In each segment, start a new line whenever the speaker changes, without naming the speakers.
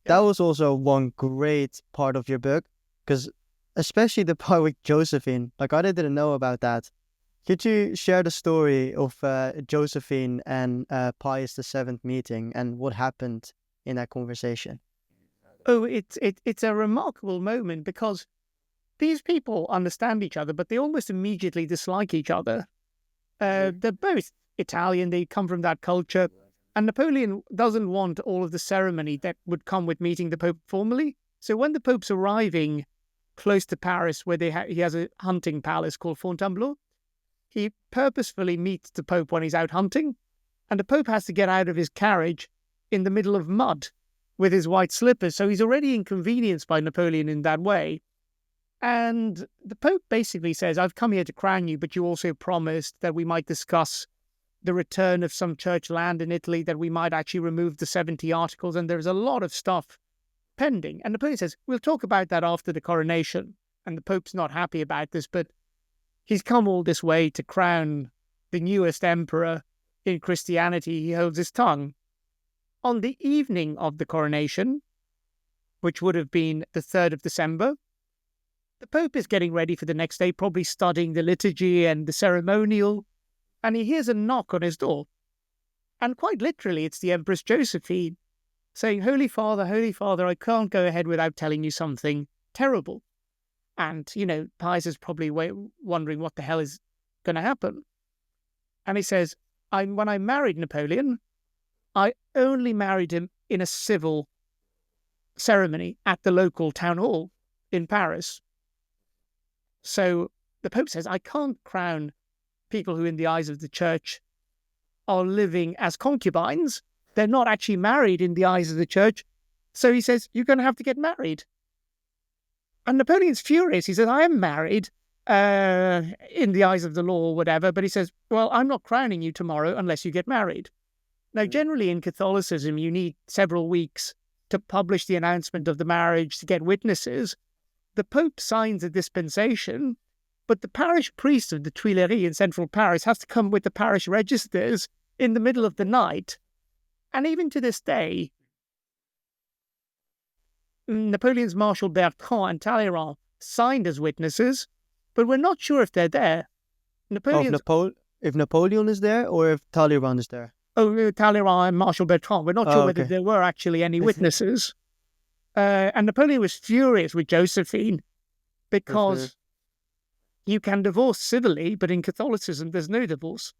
that was also one great part of your book, because especially the part with Josephine, like I didn't know about that. Could you share the story of Josephine and Pius VII meeting and what happened in that conversation?
Oh, it's a remarkable moment because these people understand each other, but they almost immediately dislike each other. They're both Italian, they come from that culture, and Napoleon doesn't want all of the ceremony that would come with meeting the Pope formally. So when the Pope's arriving close to Paris, where he has a hunting palace called Fontainebleau, he purposefully meets the Pope when he's out hunting, and the Pope has to get out of his carriage in the middle of mud with his white slippers. So he's already inconvenienced by Napoleon in that way. And the Pope basically says, I've come here to crown you, but you also promised that we might discuss the return of some church land in Italy, that we might actually remove the 70 articles, and there's a lot of stuff pending. And Napoleon says, we'll talk about that after the coronation. And the Pope's not happy about this, but he's come all this way to crown the newest emperor in Christianity. He holds his tongue. On the evening of the coronation, which would have been the 3rd of December, the Pope is getting ready for the next day, probably studying the liturgy and the ceremonial, and he hears a knock on his door. And quite literally, it's the Empress Josephine saying, Holy Father, I can't go ahead without telling you something terrible. And, Pius is probably wondering what the hell is going to happen. And he says, when I married Napoleon, I only married him in a civil ceremony at the local town hall in Paris. So the Pope says, I can't crown people who in the eyes of the church are living as concubines. They're not actually married in the eyes of the church. So he says, you're going to have to get married. And Napoleon's furious. He says, I am married in the eyes of the law or whatever. But he says, well, I'm not crowning you tomorrow unless you get married. Now, generally in Catholicism, you need several weeks to publish the announcement of the marriage, to get witnesses. The Pope signs a dispensation, but the parish priest of the Tuileries in central Paris has to come with the parish registers in the middle of the night. And even to this day, Napoleon's Marshal Bertrand and Talleyrand signed as witnesses, but we're not sure if they're there.
If Napoleon is there or if Talleyrand is there?
Oh, Talleyrand and Marshal Bertrand. We're not sure whether there were actually any witnesses. And Napoleon was furious with Josephine because you can divorce civilly, but in Catholicism, there's no divorce.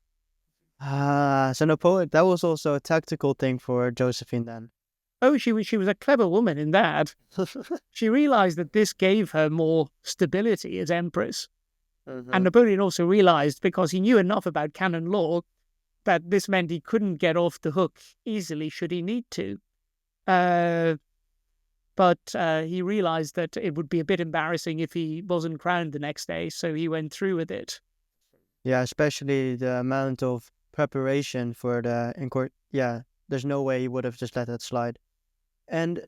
So Napoleon, that was also a tactical thing for Josephine then.
Oh, she was a clever woman in that. She realized that this gave her more stability as empress. And Napoleon also realized, because he knew enough about canon law, that this meant he couldn't get off the hook easily should he need to. But he realized that it would be a bit embarrassing if he wasn't crowned the next day, so he went through with it.
Yeah, especially the amount of preparation for there's no way he would have just let that slide. And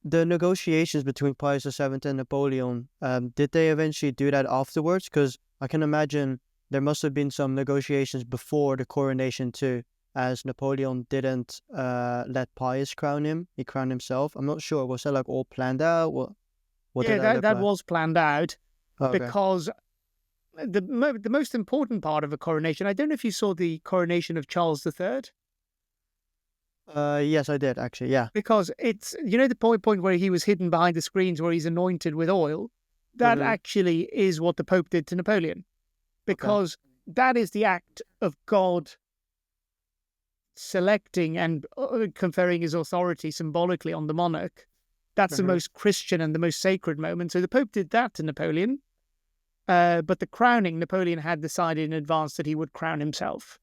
the negotiations between Pius VII and Napoleon, did they eventually do that afterwards? Because I can imagine there must have been some negotiations before the coronation too, as Napoleon didn't let Pius crown him. He crowned himself. I'm not sure. Was that like all planned out?
That was planned out because the most important part of a coronation, I don't know if you saw the coronation of Charles III.
Yes, I did actually. Yeah,
because it's the point where he was hidden behind the screens where he's anointed with oil. That actually is what the Pope did to Napoleon, because that is the act of God selecting and conferring his authority symbolically on the monarch. That's the most Christian and the most sacred moment. So the Pope did that to Napoleon. But the crowning, Napoleon had decided in advance that he would crown himself.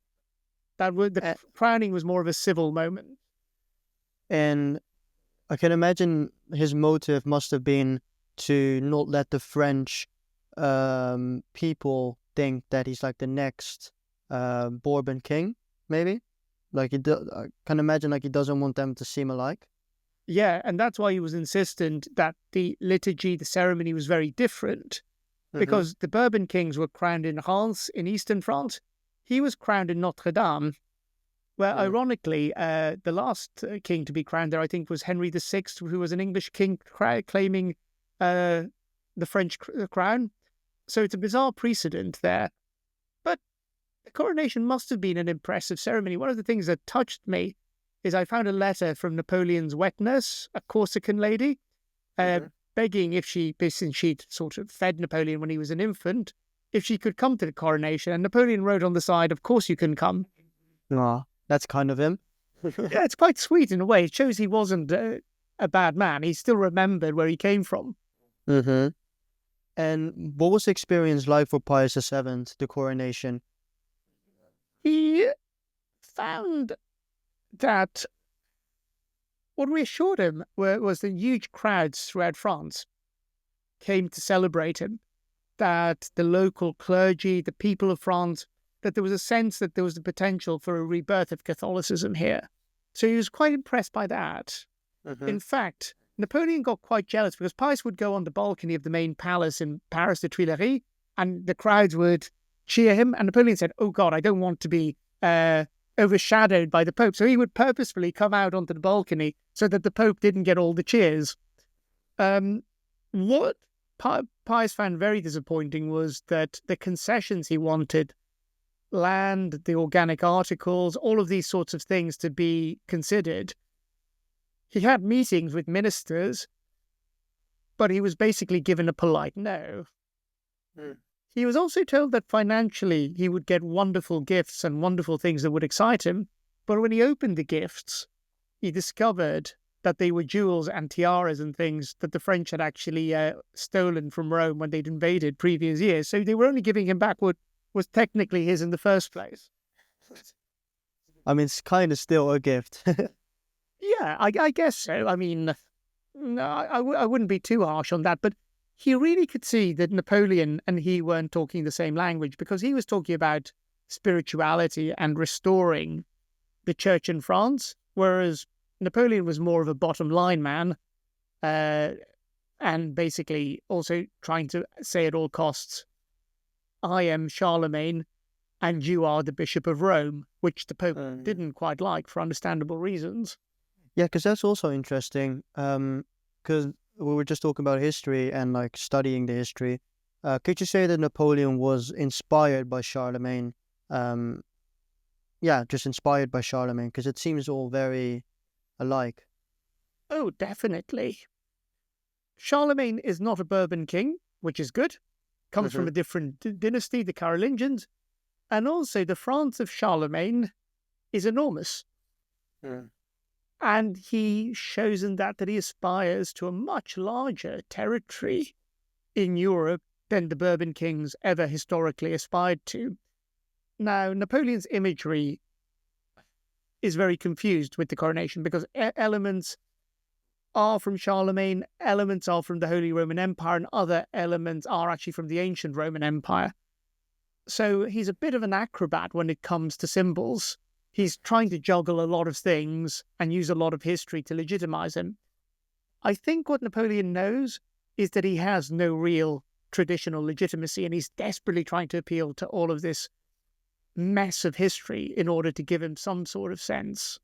The crowning was more of a civil moment.
And I can imagine his motive must have been to not let the French people think that he's like the next Bourbon king, maybe? I can imagine he doesn't want them to seem alike.
Yeah, and that's why he was insistent that the liturgy, the ceremony was very different. Because the Bourbon kings were crowned in Reims, in eastern France. He was crowned in Notre Dame, Well,
Yeah.
ironically, the last king to be crowned there, I think, was Henry VI, who was an English king claiming the French crown. So it's a bizarre precedent there. But the coronation must have been an impressive ceremony. One of the things that touched me is I found a letter from Napoleon's wet nurse, a Corsican lady,
Hmm.
begging if since she'd sort of fed Napoleon when he was an infant, if she could come to the coronation. And Napoleon wrote on the side, "Of course you can come."
Aw, that's kind of him.
Yeah, it's quite sweet in a way. It shows he wasn't a bad man. He still remembered where he came from.
Hmm. And what was the experience like for Pius VII, the coronation?
He found that what reassured him was the huge crowds throughout France came to celebrate him, that the local clergy, the people of France, that there was a sense that there was the potential for a rebirth of Catholicism here. So he was quite impressed by that.
Hmm.
In fact, Napoleon got quite jealous because Pius would go on the balcony of the main palace in Paris, the Tuileries, and the crowds would cheer him. And Napoleon said, "Oh God, I don't want to be overshadowed by the Pope." So he would purposefully come out onto the balcony so that the Pope didn't get all the cheers. What Pius found very disappointing was that the concessions he wanted, land, the organic articles, all of these sorts of things to be considered. He had meetings with ministers, but he was basically given a polite no.
Mm.
He was also told that financially he would get wonderful gifts and wonderful things that would excite him, but when he opened the gifts, he discovered that they were jewels and tiaras and things that the French had actually stolen from Rome when they'd invaded previous years. So they were only giving him back what was technically his in the first place.
I mean, it's kind of still a gift.
Yeah, I guess so. I mean, no, I wouldn't be too harsh on that, but he really could see that Napoleon and he weren't talking the same language because he was talking about spirituality and restoring the church in France, whereas Napoleon was more of a bottom line man, and basically also trying to say at all costs, "I am Charlemagne and you are the Bishop of Rome," which the Pope didn't quite like for understandable reasons.
Yeah, because that's also interesting. Because we were just talking about history and like studying the history. Could you say that Napoleon was inspired by Charlemagne? Yeah, just inspired by Charlemagne because it seems all very alike.
Oh, definitely. Charlemagne is not a Bourbon king, which is good. Comes from
Hmm.
a different dynasty, the Carolingians. And also the France of Charlemagne is enormous.
Mm.
And he shows in that he aspires to a much larger territory in Europe than the Bourbon kings ever historically aspired to. Now, Napoleon's imagery is very confused with the coronation because elements are from Charlemagne, elements are from the Holy Roman Empire, and other elements are actually from the ancient Roman Empire. So he's a bit of an acrobat when it comes to symbols. He's trying to juggle a lot of things and use a lot of history to legitimize him. I think what Napoleon knows is that he has no real traditional legitimacy, and he's desperately trying to appeal to all of this mess of history in order to give him some sort of sense.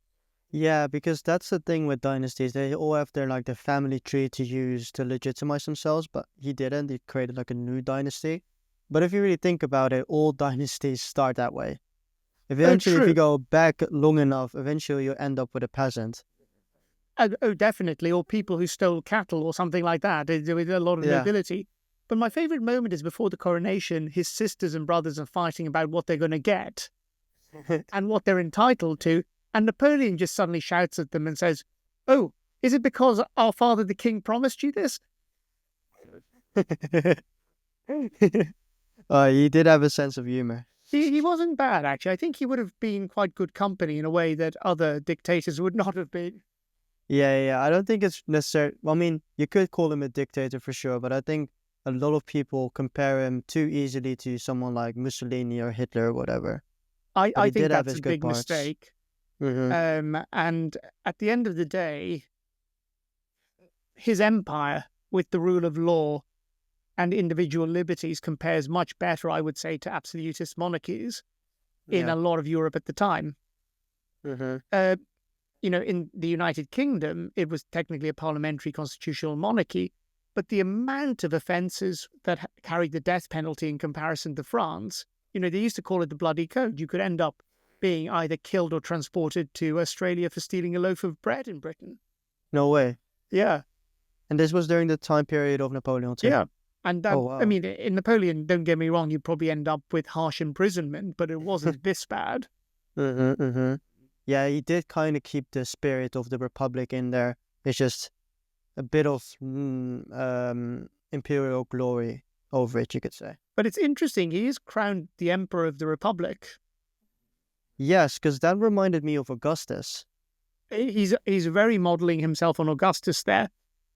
Yeah, because that's the thing with dynasties. They all have their family tree to use to legitimize themselves, but he didn't. He created like a new dynasty. But if you really think about it, all dynasties start that way.
Oh,
Eventually, if you
true.
go back long enough, eventually you end up with a peasant.
Oh, definitely. Or people who stole cattle or something like that. With a lot of
Yeah.
nobility. But my favorite moment is before the coronation, his sisters and brothers are fighting about what they're going to get and what they're entitled to. And Napoleon just suddenly shouts at them and says, "Oh, is it because our father the king promised you this?"
He did have a sense of humor.
He wasn't bad, actually. I think he would have been quite good company in a way that other dictators would not have been.
Yeah. I don't think it's necessary. I mean, you could call him a dictator for sure, but I think a lot of people compare him too easily to someone like Mussolini or Hitler or whatever. But
I
he
think
did have
that's
his
a
good
big
parts.
mistake.
Mm-hmm.
And at the end of the day, his empire with the rule of law and individual liberties compares much better, I would say, to absolutist monarchies in
Yeah.
a lot of Europe at the time.
Mm-hmm.
In the United Kingdom, it was technically a parliamentary constitutional monarchy, but the amount of offences that carried the death penalty in comparison to France, they used to call it the bloody code. You could end up being either killed or transported to Australia for stealing a loaf of bread in Britain.
No way.
Yeah.
And this was during the time period of Napoleon too.
Yeah. And that,
Oh wow.
I mean, in Napoleon, don't get me wrong, you'd probably end up with harsh imprisonment, but it wasn't this bad.
Mm-hmm, mm-hmm. Yeah, he did kind of keep the spirit of the Republic in there. It's just a bit of imperial glory over it, you could say.
But it's interesting, he is crowned the Emperor of the Republic.
Yes, because that reminded me of Augustus.
He's very modelling himself on Augustus there.